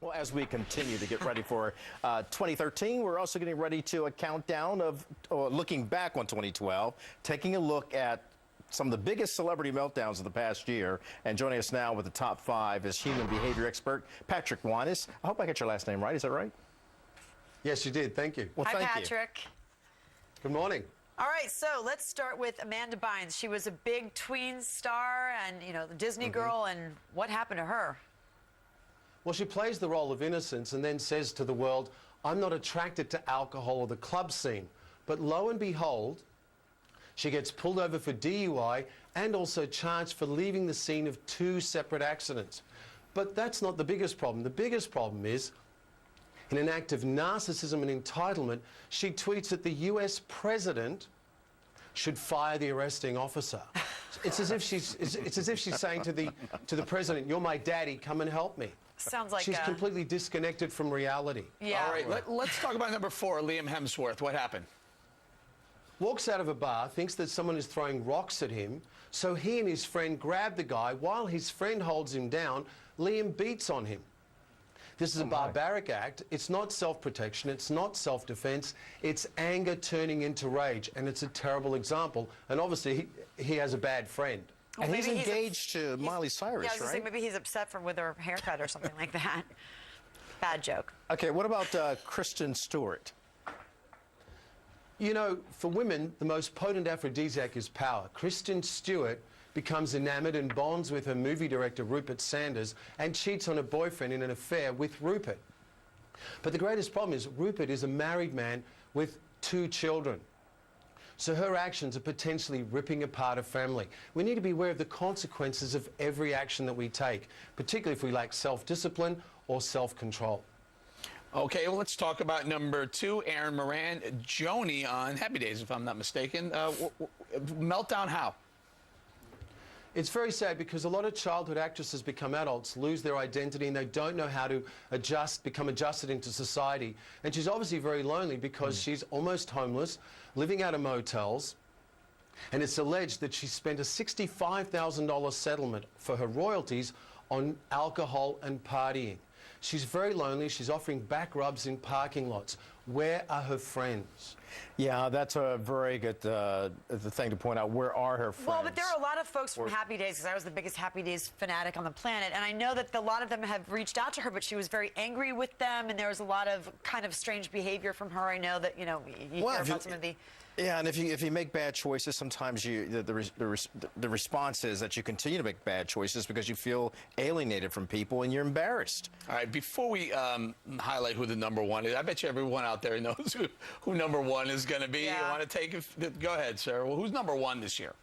Well, as we continue to get ready for 2013, we're also getting ready to a countdown of looking back on 2012, taking a look at some of the biggest celebrity meltdowns of the past year. And joining us now with the top 5 is human behavior expert Patrick Wanis. I hope I got your last name right. Is that right? Yes, you did. Thank you. Well, Hi, Patrick. Good morning. All right, so let's start with Amanda Bynes. She was a big tween star and, you know, the Disney girl, and what happened to her? Well, she plays the role of innocence and then says to the world, I'm not attracted to alcohol or the club scene. But lo and behold, she gets pulled over for DUI and also charged for leaving the scene of 2 separate accidents. But that's not the biggest problem. The biggest problem is, in an act of narcissism and entitlement, she tweets that the US president should fire the arresting officer. It's as if she's saying to the president, "You're my daddy, come and help me." Sounds like she's completely disconnected from reality. Yeah. All right, let's talk about number 4, Liam Hemsworth. What happened? Walks out of a bar, thinks that someone is throwing rocks at him, so he and his friend grab the guy. While his friend holds him down, Liam beats on him. This is a barbaric act. It's not self-protection. It's not self-defense. It's anger turning into rage, and it's a terrible example. And obviously, he has a bad friend. Well, and he's engaged to Miley Cyrus, yeah, I was gonna right? say, maybe he's upset with her haircut or something like that. Bad joke. Okay, what about Kristen Stewart? You know, for women, the most potent aphrodisiac is power. Kristen Stewart becomes enamored and bonds with her movie director, Rupert Sanders, and cheats on her boyfriend in an affair with Rupert. But the greatest problem is Rupert is a married man with 2 children. So her actions are potentially ripping apart a family. We need to be aware of the consequences of every action that we take, particularly if we lack self-discipline or self-control. Okay, well, let's talk about number 2, Aaron Moran, Joni on Happy Days, if I'm not mistaken. Meltdown how? It's very sad because a lot of childhood actresses become adults, lose their identity, and they don't know how to become adjusted into society. And she's obviously very lonely because she's almost homeless, living out of motels. And it's alleged that she spent a $65,000 settlement for her royalties on alcohol and partying. She's very lonely. She's offering back rubs in parking lots. Where are her friends? Yeah, that's a very good thing to point out. Where are her friends? Well, but there are a lot of folks from Happy Days, because I was the biggest Happy Days fanatic on the planet, and I know that a lot of them have reached out to her, but she was very angry with them, and there was a lot of kind of strange behavior from her. I know that, you know, you hear about some of the... Yeah, and if you make bad choices, sometimes the response is that you continue to make bad choices because you feel alienated from people and you're embarrassed. All right, before we highlight who the number 1 is, I bet you everyone out there knows who number 1 is going to be. Yeah. You want to take it? Go ahead, Sarah. Well, who's number 1 this year?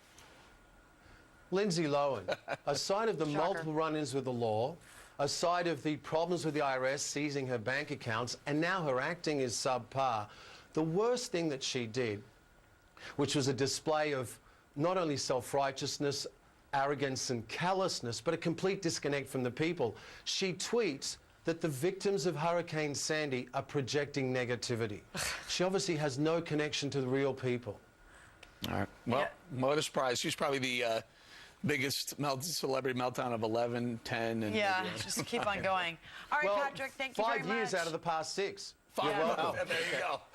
Lindsay Lohan. Aside of the multiple run-ins with the law, aside of the problems with the IRS seizing her bank accounts, and now her acting is subpar, the worst thing that she did, which was a display of not only self-righteousness, arrogance and callousness, but a complete disconnect from the people. She tweets that the victims of Hurricane Sandy are projecting negativity. She obviously has no connection to the real people. All right. Well, what a surprise. She's probably the biggest celebrity meltdown of 11, 10, and... Yeah, just keep on going. All right, well, Patrick, thank you very much. 5 years out of the past 6. There you go.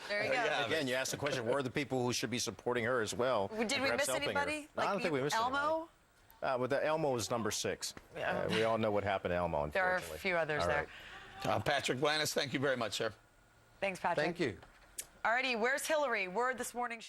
There you go. Again, you asked the question, where are the people who should be supporting her as well? Did we miss anybody? No, I don't think we missed Elmo? anybody. Well, the Elmo was number 6. We all know what happened to Elmo, unfortunately. There are a few others there. Patrick Wanis, thank you very much, sir. Thanks, Patrick. Thank you. All righty, where's Hillary? Word this morning.